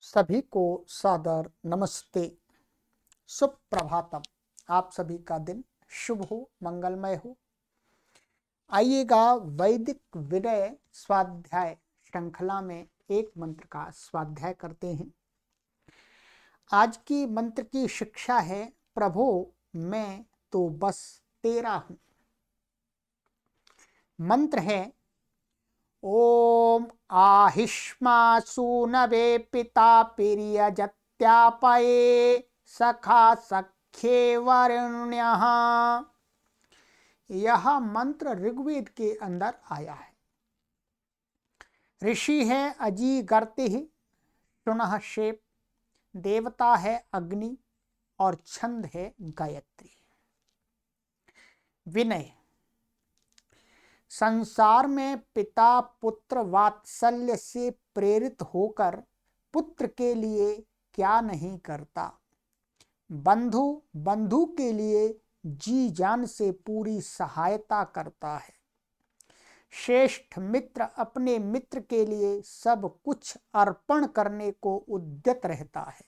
सभी को सादर नमस्ते, सुप्रभातम। आप सभी का दिन शुभ हो, मंगलमय हो। आइएगा वैदिक विनय स्वाध्याय श्रृंखला में एक मंत्र का स्वाध्याय करते हैं। आज की मंत्र की शिक्षा है, प्रभो मैं तो बस तेरा हूं। मंत्र है, ओम आहिष्मासूनवे पिता पिरियजत्यापये सखा सख्ये वरुण्यः। यह मंत्र ऋग्वेद के अंदर आया है। ऋषि है अजीगर्तिः शुनः शेप, देवता है अग्नि और छंद है गायत्री। विनय, संसार में पिता पुत्र वात्सल्य से प्रेरित होकर पुत्र के लिए क्या नहीं करता, बंधु बंधु के लिए जी जान से पूरी सहायता करता है, श्रेष्ठ मित्र अपने मित्र के लिए सब कुछ अर्पण करने को उद्यत रहता है।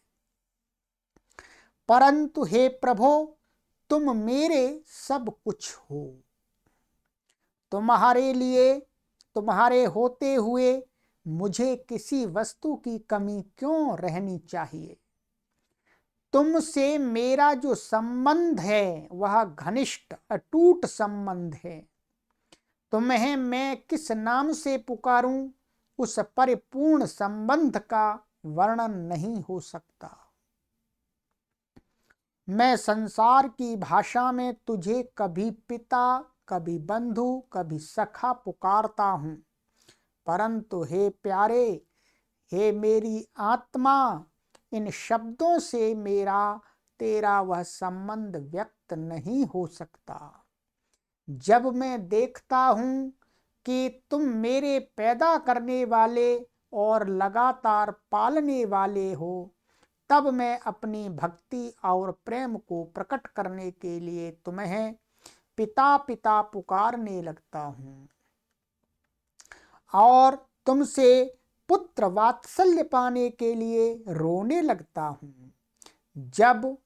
परंतु हे प्रभो, तुम मेरे सब कुछ हो। तुम्हारे लिए, तुम्हारे होते हुए मुझे किसी वस्तु की कमी क्यों रहनी चाहिए। तुमसे मेरा जो संबंध है वह घनिष्ठ अटूट संबंध है। तुम्हें मैं किस नाम से पुकारूं, उस परिपूर्ण संबंध का वर्णन नहीं हो सकता। मैं संसार की भाषा में तुझे कभी पिता, कभी बंधु, कभी सखा पुकारता हूं, परंतु हे प्यारे, हे मेरी आत्मा, इन शब्दों से मेरा तेरा वह संबंध व्यक्त नहीं हो सकता। जब मैं देखता हूं कि तुम मेरे पैदा करने वाले और लगातार पालने वाले हो, तब मैं अपनी भक्ति और प्रेम को प्रकट करने के लिए तुम्हें पिता पिता पुकारने लगता हूं और तुमसे पुत्र वात्सल्य पाने के लिए रोने लगता हूं। जब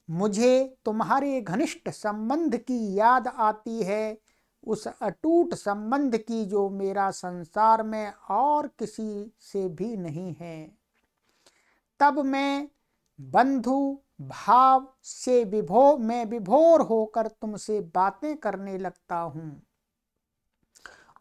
मुझे तुम्हारे घनिष्ठ संबंध की याद आती है, उस अटूट संबंध की जो मेरा संसार में और किसी से भी नहीं है, तब मैं बंधु भाव से विभोर होकर तुमसे बातें करने लगता हूं।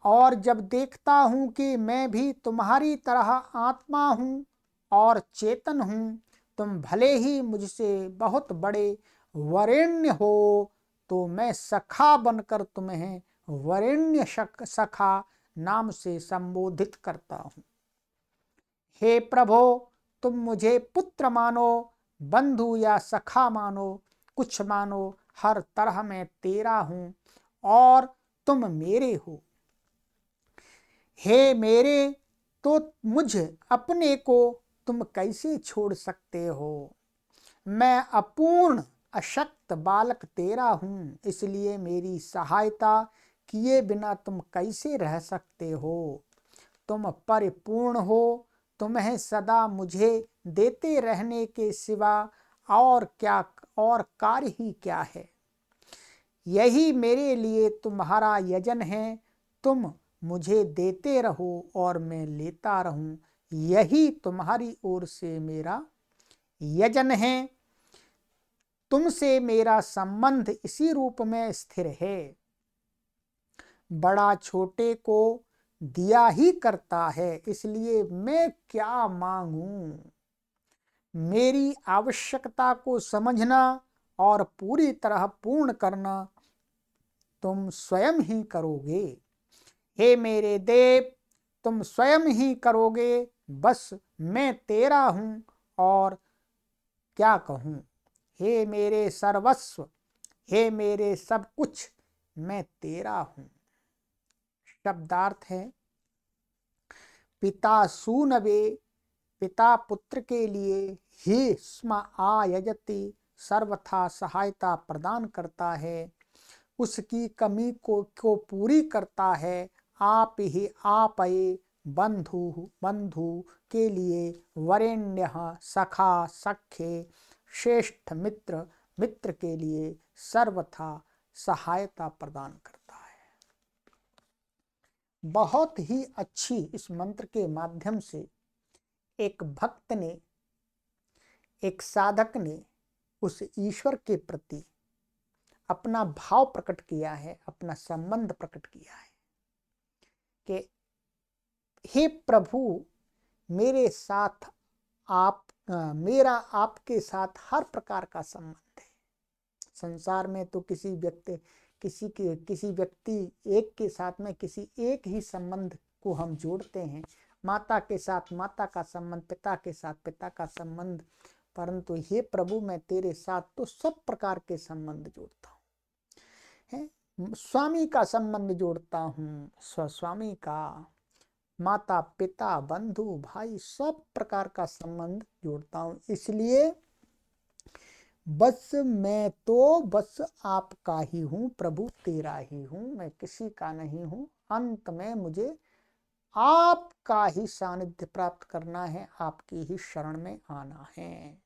और जब देखता हूं कि मैं भी तुम्हारी तरह आत्मा हूं और चेतन हूं, तुम भले ही मुझसे बहुत बड़े वरेण्य हो, तो मैं सखा बनकर तुम्हें वरेण्य सखा नाम से संबोधित करता हूं। हे प्रभो, तुम मुझे पुत्र मानो, बंधु या सखा मानो, कुछ मानो, हर तरह मैं तेरा हूं और तुम मेरे हो। हे मेरे, तो मुझ अपने को तुम कैसे छोड़ सकते हो। मैं अपूर्ण अशक्त बालक तेरा हूं, इसलिए मेरी सहायता किए बिना तुम कैसे रह सकते हो। तुम परिपूर्ण हो, तुम्हें सदा मुझे देते रहने के सिवा और क्या, और कार्य ही क्या है। यही मेरे लिए तुम्हारा यजन है। तुम मुझे देते रहो और मैं लेता रहूं, यही तुम्हारी ओर से मेरा यजन है। तुमसे मेरा संबंध इसी रूप में स्थिर है। बड़ा छोटे को दिया ही करता है, इसलिए मैं क्या मांगूं। मेरी आवश्यकता को समझना और पूरी तरह पूर्ण करना तुम स्वयं ही करोगे। हे मेरे देव, तुम स्वयं ही करोगे। बस मैं तेरा हूं और क्या कहूं। हे मेरे सर्वस्व, हे मेरे सब कुछ, मैं तेरा हूं। शब्दार्थ है, पिता सूनवे, पिता पुत्र के लिए ही स्म आयजति, सर्वथा सहायता प्रदान करता है, उसकी कमी को पूरी करता है। आप ही आपये, बंधु बंधु के लिए, वरेण्य सखा सख्ये, श्रेष्ठ मित्र मित्र के लिए सर्वथा सहायता प्रदान करता है। बहुत ही अच्छी इस मंत्र के माध्यम से एक भक्त ने, एक साधक ने उस ईश्वर के प्रति अपना भाव प्रकट किया है, अपना संबंध प्रकट किया है कि हे प्रभु, मेरे साथ मेरा आपके साथ हर प्रकार का संबंध है। संसार में तो किसी व्यक्ति एक के साथ में किसी एक ही संबंध को हम जोड़ते हैं, माता के साथ माता का संबंध, पिता के साथ पिता का संबंध, परंतु हे प्रभु मैं तेरे साथ तो सब प्रकार के संबंध जोड़ता हूँ। स्वामी का संबंध जोड़ता हूँ, स्वस्वामी का, माता पिता बंधु भाई सब प्रकार का संबंध जोड़ता हूँ। इसलिए बस मैं तो बस आपका ही हूँ प्रभु, तेरा ही हूँ, मैं किसी का नहीं हूँ। अंत में मुझे आपका ही सानिध्य प्राप्त करना है, आपकी ही शरण में आना है।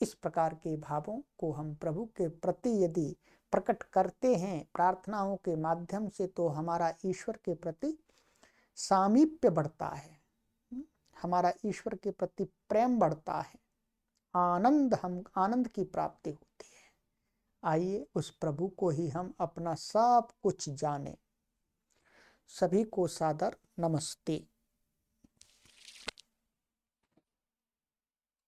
इस प्रकार के भावों को हम प्रभु के प्रति यदि प्रकट करते हैं प्रार्थनाओं के माध्यम से, तो हमारा ईश्वर के प्रति सामीप्य बढ़ता है, हमारा ईश्वर के प्रति प्रेम बढ़ता है, आनंद की प्राप्ति होती है। आइए उस प्रभु को ही हम अपना सब कुछ जाने। सभी को सादर नमस्ते।